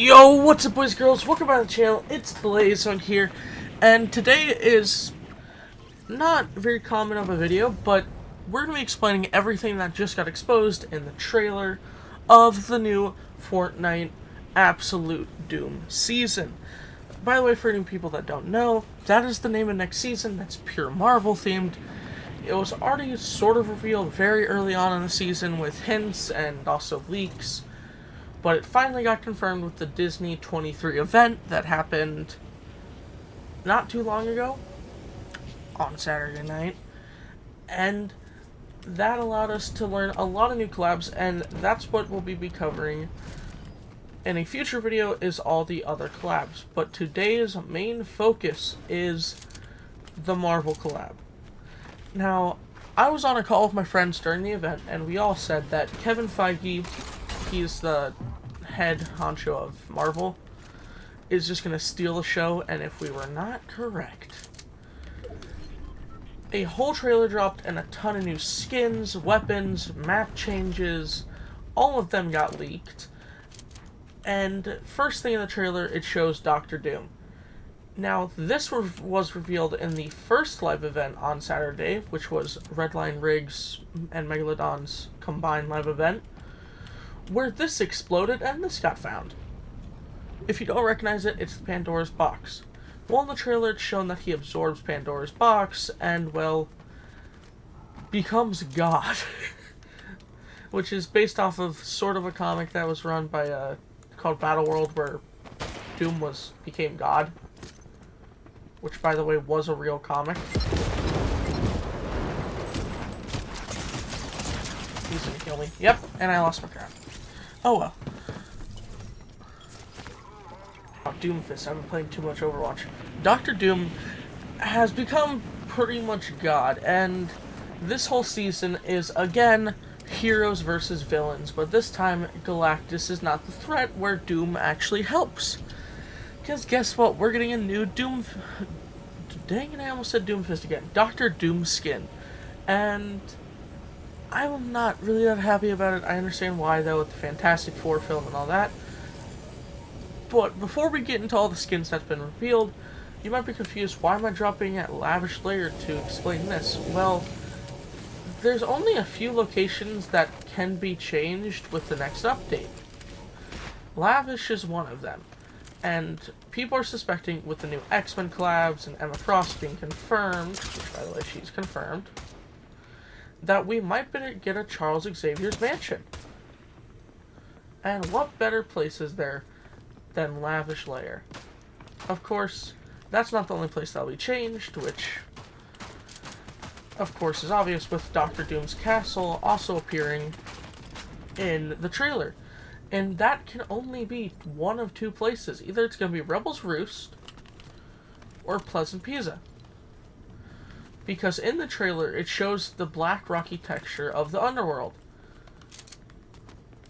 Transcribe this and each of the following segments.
Yo, what's up boys and girls, welcome back to the channel, it's Blazon here, and today is not very common of a video, but we're going to be explaining everything that just got exposed in the trailer of the new Fortnite Absolute Doom season. By the way, for any people that don't know, that is the name of next season, that's pure Marvel themed. It was already sort of revealed very early on in the season with hints and also leaks. But it finally got confirmed with the Disney 23 event that happened not too long ago, on Saturday night. And that allowed us to learn a lot of new collabs, and that's what we'll be covering in a future video, is all the other collabs. But today's main focus is the Marvel collab. Now, I was on a call with my friends during the event, and we all said that Kevin Feige, he's the head honcho of Marvel, is just going to steal the show, and if we were not correct. A whole trailer dropped and a ton of new skins, weapons, map changes, all of them got leaked. And first thing in the trailer, it shows Doctor Doom. Now, this was revealed in the first live event on Saturday, which was Redline Riggs and Megalodon's combined live event, where this exploded and this got found. If you don't recognize it, it's Pandora's box. Well, in the trailer, it's shown that he absorbs Pandora's box and, well, becomes God. Which is based off of sort of a comic that was run by, called Battle World, where Doom became God. Which, by the way, was a real comic. He's gonna kill me. Yep, and I lost my crap. Oh well. Oh, Doomfist. I've been playing too much Overwatch. Dr. Doom has become pretty much God, and this whole season is, again, heroes versus villains, but this time Galactus is not the threat where Doom actually helps. Because guess what? We're getting a new Doom... Dang it, I almost said Doomfist again. Dr. Doom skin. And I'm not really that happy about it. I understand why, though, with the Fantastic Four film and all that. But before we get into all the skins that's been revealed, you might be confused, why am I dropping at Lavish Lair to explain this? Well, there's only a few locations that can be changed with the next update. Lavish is one of them. And people are suspecting, with the new X-Men collabs and Emma Frost being confirmed, which, by the way, she's confirmed, that we might get a Charles Xavier's mansion. And what better place is there than Lavish Lair? Of course, that's not the only place that'll be changed, which, of course, is obvious, with Dr. Doom's castle also appearing in the trailer. And that can only be one of two places. Either it's going to be Rebel's Roost or Pleasant Pizza. Because in the trailer, it shows the black rocky texture of the underworld.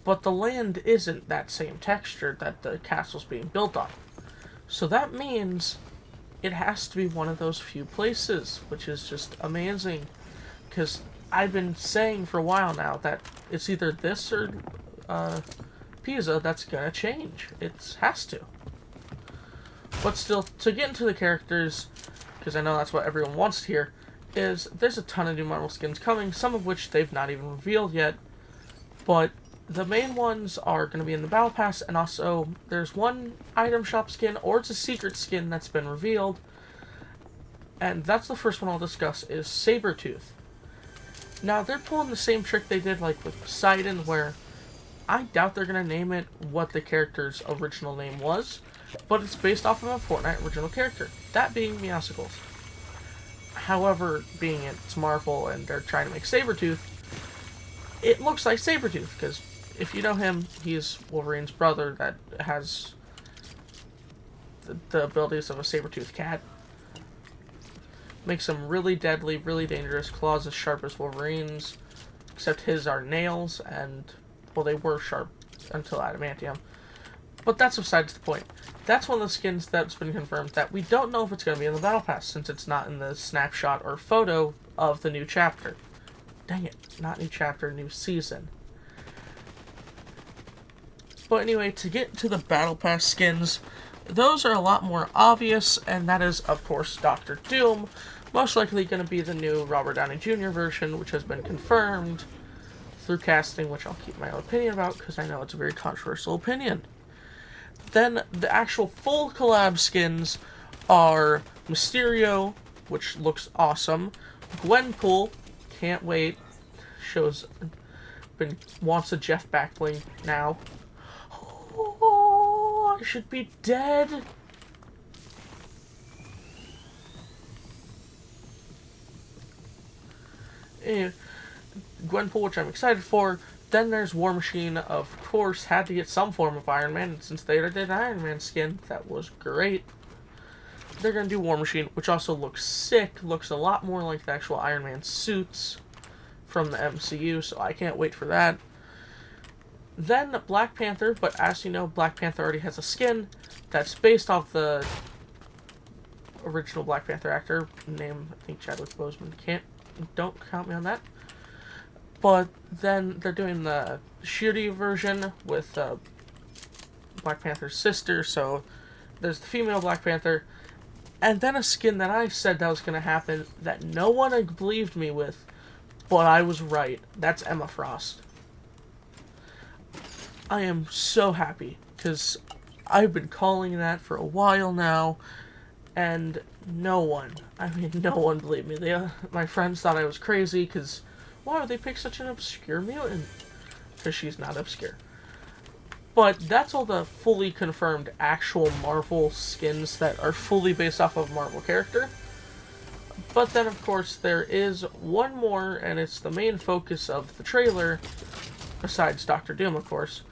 But the land isn't that same texture that the castle's being built on. So that means it has to be one of those few places, which is just amazing. Because I've been saying for a while now that it's either this or Pizza that's gonna change. It has to. But still, to get into the characters, because I know that's what everyone wants to hear, is there's a ton of new Marvel skins coming, some of which they've not even revealed yet. But the main ones are going to be in the Battle Pass, and also there's one item shop skin, or it's a secret skin that's been revealed. And that's the first one I'll discuss, is Sabretooth. Now, they're pulling the same trick they did like with Poseidon, where I doubt they're going to name it what the character's original name was, but it's based off of a Fortnite original character, that being Meowsicles. However, being it's Marvel and they're trying to make Sabretooth, it looks like Sabretooth, because if you know him, he's Wolverine's brother that has the abilities of a Sabretooth cat. Makes him really deadly, really dangerous, claws as sharp as Wolverine's, except his are nails, and well, they were sharp until adamantium. But that's besides the point. That's one of the skins that's been confirmed that we don't know if it's going to be in the Battle Pass, since it's not in the snapshot or photo of the new chapter. Dang it, not new chapter, new season. But anyway, to get to the Battle Pass skins, those are a lot more obvious, and that is, of course, Doctor Doom. Most likely going to be the new Robert Downey Jr. version, which has been confirmed through casting, which I'll keep my own opinion about, because I know it's a very controversial opinion. Then, the actual full collab skins are Mysterio, which looks awesome. Gwenpool, can't wait. Wants a Jeff backbling now. Oh, I should be dead. Gwenpool, which I'm excited for. Then there's War Machine, of course, had to get some form of Iron Man, and since they did an Iron Man skin, that was great. They're going to do War Machine, which also looks sick, looks a lot more like the actual Iron Man suits from the MCU, so I can't wait for that. Then Black Panther, but as you know, Black Panther already has a skin that's based off the original Black Panther actor, named, I think, Chadwick Boseman. Don't count me on that. But then they're doing the Shuri version with Black Panther's sister, so there's the female Black Panther. And then a skin that I said that was going to happen that no one believed me with, but I was right. That's Emma Frost. I am so happy, because I've been calling that for a while now, and no one believed me. My friends thought I was crazy, because why would they pick such an obscure mutant? Because she's not obscure. But that's all the fully confirmed actual Marvel skins that are fully based off of a Marvel character. But then, of course, there is one more, and it's the main focus of the trailer, besides Doctor Doom, of course.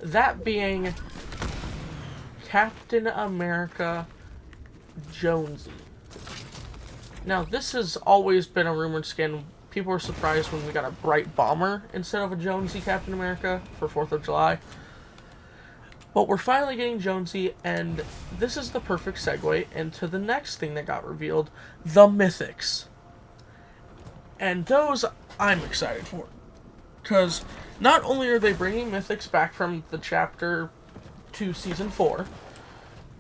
That being Captain America Jonesy. Now, this has always been a rumored skin. People were surprised when we got a Bright Bomber instead of a Jonesy Captain America for 4th of July. But we're finally getting Jonesy, and this is the perfect segue into the next thing that got revealed, the Mythics. And those I'm excited for. Because not only are they bringing Mythics back from the Chapter 2 Season 4,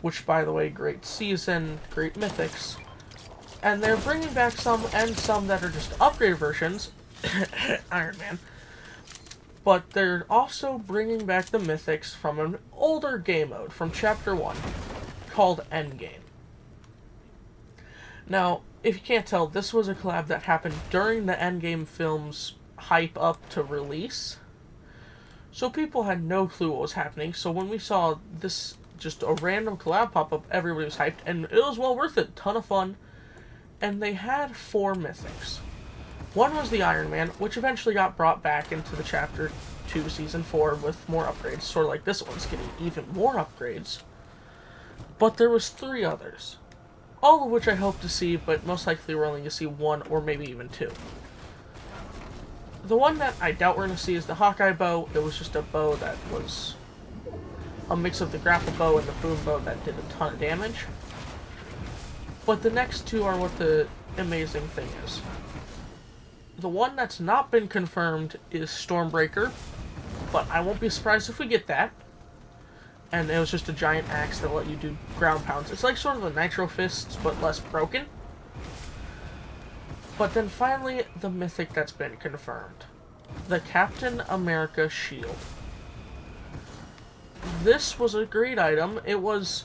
which, by the way, great season, great Mythics, and they're bringing back some that are just upgraded versions, Iron Man, but they're also bringing back the Mythics from an older game mode, from Chapter 1, called Endgame. Now, if you can't tell, this was a collab that happened during the Endgame film's hype up to release, so people had no clue what was happening, so when we saw this, just a random collab pop up, everybody was hyped, and it was well worth it, ton of fun, and they had 4 Mythics. One was the Iron Man, which eventually got brought back into the Chapter 2 Season 4 with more upgrades, sort of like this one's getting even more upgrades. But there was 3 others, all of which I hope to see, but most likely we're only going to see 1 or maybe even 2. The one that I doubt we're going to see is the Hawkeye bow. It was just a bow that was a mix of the grapple bow and the boom bow that did a ton of damage. But the next 2 are what the amazing thing is. The one that's not been confirmed is Stormbreaker, but I won't be surprised if we get that. And it was just a giant axe that let you do ground pounds. It's like sort of the Nitro Fists, but less broken. But then finally, the Mythic that's been confirmed. The Captain America Shield. This was a great item. It was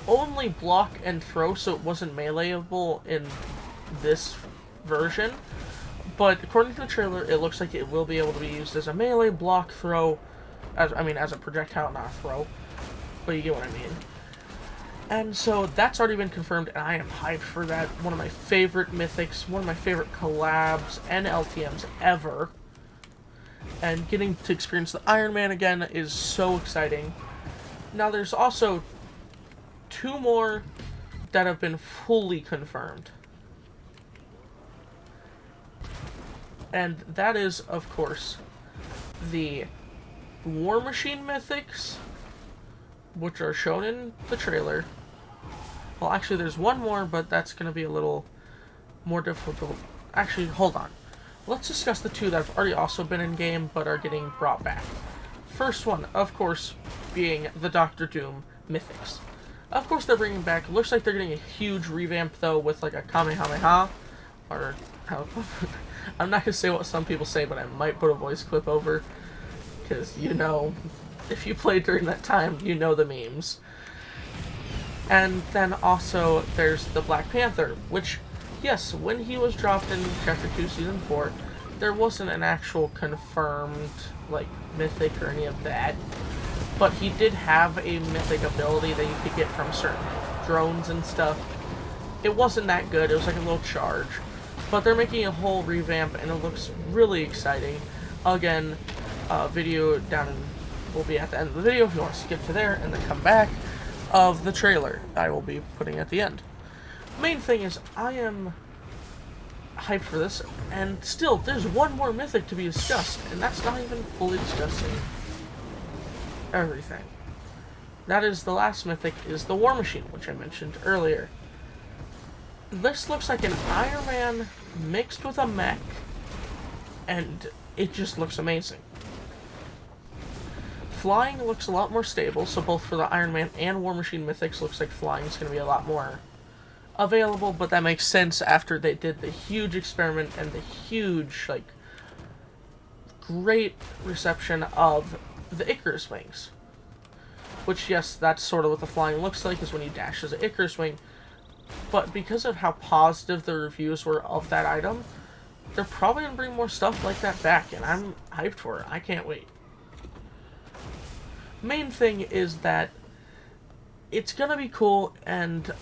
only block and throw, so it wasn't meleeable in this version. But according to the trailer, it looks like it will be able to be used as a melee block throw. As a projectile, not a throw. But you get what I mean. And so that's already been confirmed, and I am hyped for that. One of my favorite Mythics, one of my favorite collabs and LTMs ever. And getting to experience the Iron Man again is so exciting. Now there's also 2 more that have been fully confirmed. And that is, of course, the War Machine Mythics, which are shown in the trailer. Well, actually, there's one more, but that's going to be a little more difficult. Actually, hold on. Let's discuss the 2 that have already also been in game, but are getting brought back. First one, of course, being the Doctor Doom Mythics. Of course, they're bringing back. Looks like they're getting a huge revamp though, with like a Kamehameha, or how. I'm not gonna say what some people say, but I might put a voice clip over, because you know, if you played during that time, you know the memes. And then also there's the Black Panther, which, yes, when he was dropped in Chapter 2, Season 4, there wasn't an actual confirmed, like, mythic or any of that. But he did have a mythic ability that you could get from certain drones and stuff. It wasn't that good, it was like a little charge. But they're making a whole revamp, and it looks really exciting. Again, video down in, will be at the end of the video if you want to skip to there and then come back, of the trailer I will be putting at the end. Main thing is, I am hyped for this, and still, there's one more mythic to be discussed, and that's not even fully discussing everything. That is, the last mythic is the War Machine, which I mentioned earlier. This looks like an Iron Man mixed with a mech, and it just looks amazing. Flying looks a lot more stable, so both for the Iron Man and War Machine mythics, looks like flying is going to be a lot more available, but that makes sense after they did the huge experiment and the huge, like, great reception of the Icarus wings. Which, yes, that's sort of what the flying looks like, is when you dash as an Icarus wing. But because of how positive the reviews were of that item, they're probably going to bring more stuff like that back, and I'm hyped for it. I can't wait. Main thing is that it's going to be cool, and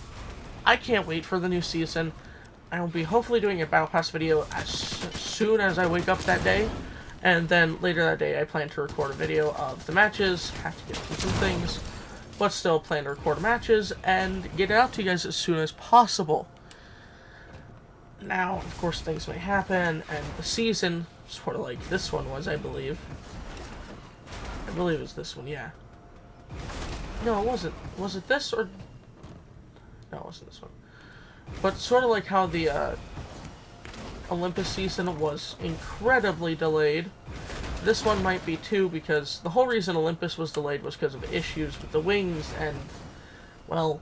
I can't wait for the new season. I will be hopefully doing a Battle Pass video as soon as I wake up that day. And then later that day, I plan to record a video of the matches. Have to get through some things, but still plan to record matches and get it out to you guys as soon as possible. Now, of course, things may happen, and the season, sort of like this one was, I believe. I believe it was this one, yeah. No, it wasn't. Was it this, or... No, it wasn't this one. But sort of like how the Olympus season was incredibly delayed, this one might be too, because the whole reason Olympus was delayed was because of issues with the wings and, well,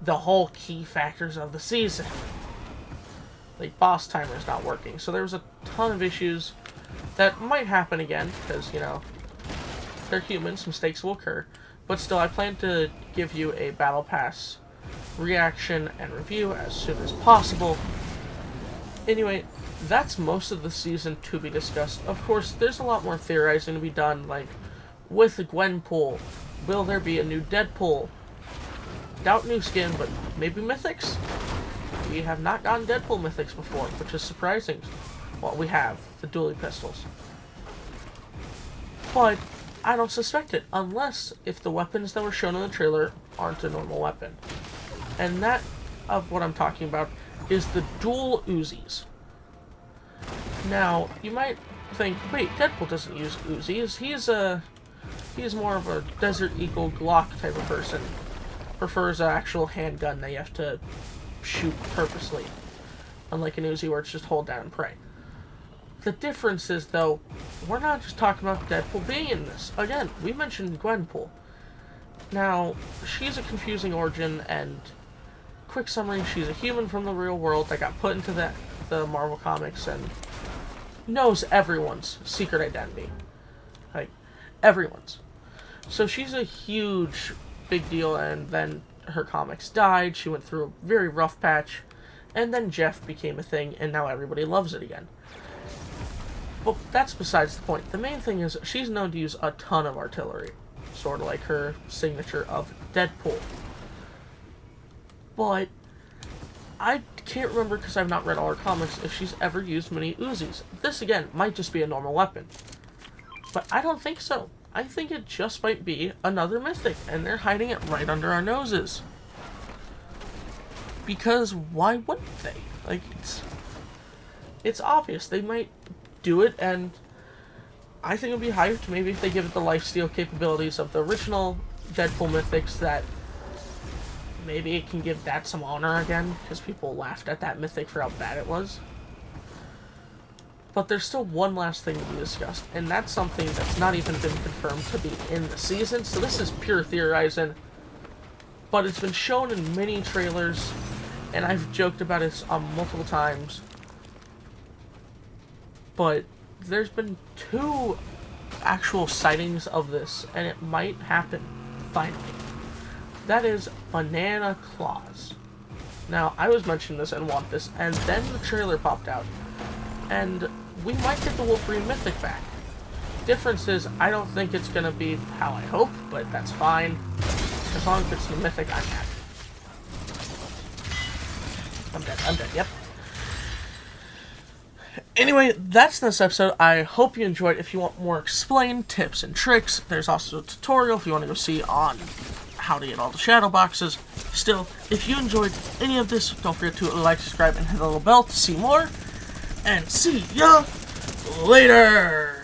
the whole key factors of the season. Like, boss timer is not working, so there was a ton of issues that might happen again, because, you know, they're humans, mistakes will occur. But still, I plan to give you a Battle Pass reaction and review as soon as possible. Anyway, that's most of the season to be discussed. Of course, there's a lot more theorizing to be done, like, with Gwenpool, will there be a new Deadpool? Doubt new skin, but maybe mythics? We have not gotten Deadpool mythics before, which is surprising. Well, we have, the dually pistols. But I don't suspect it, unless if the weapons that were shown in the trailer aren't a normal weapon. And that, of what I'm talking about, is the dual Uzis. Now, you might think, wait, Deadpool doesn't use Uzis. He's more of a Desert Eagle Glock type of person. Prefers an actual handgun that you have to shoot purposely. Unlike an Uzi where it's just hold down and pray. The difference is, though, we're not just talking about Deadpool being in this. Again, we mentioned Gwenpool. Now, she's a confusing origin, and quick summary, she's a human from the real world that got put into the Marvel Comics and knows everyone's secret identity. Like, everyone's. So she's a huge, big deal, and then her comics died, she went through a very rough patch, and then Jeff became a thing, and now everybody loves it again. But that's besides the point. The main thing is, she's known to use a ton of artillery. Sort of like her signature of Deadpool. But I can't remember, because I've not read all her comics, if she's ever used many Uzis. This, again, might just be a normal weapon. But I don't think so. I think it just might be another mythic, and they're hiding it right under our noses. Because why wouldn't they? Like, it's obvious. They might do it, and I think it would be hyped, maybe if they give it the lifesteal capabilities of the original Deadpool mythics, that maybe it can give that some honor again, because people laughed at that mythic for how bad it was. But there's still one last thing to be discussed, and that's something that's not even been confirmed to be in the season, so this is pure theorizing. But it's been shown in many trailers, and I've joked about it multiple times. But there's been 2 actual sightings of this, and it might happen, finally. That is Banana Claws. Now, I was mentioning this and want this, and then the trailer popped out. And we might get the Wolverine Mythic back. Difference is, I don't think it's going to be how I hope, but that's fine. As long as it's the Mythic, I'm happy. I'm dead, yep. Anyway, that's this episode. I hope you enjoyed. If you want more explained tips and tricks, there's also a tutorial if you want to go see on how to get all the shadow boxes. Still, if you enjoyed any of this, don't forget to like, subscribe, and hit the little bell to see more. And see ya later!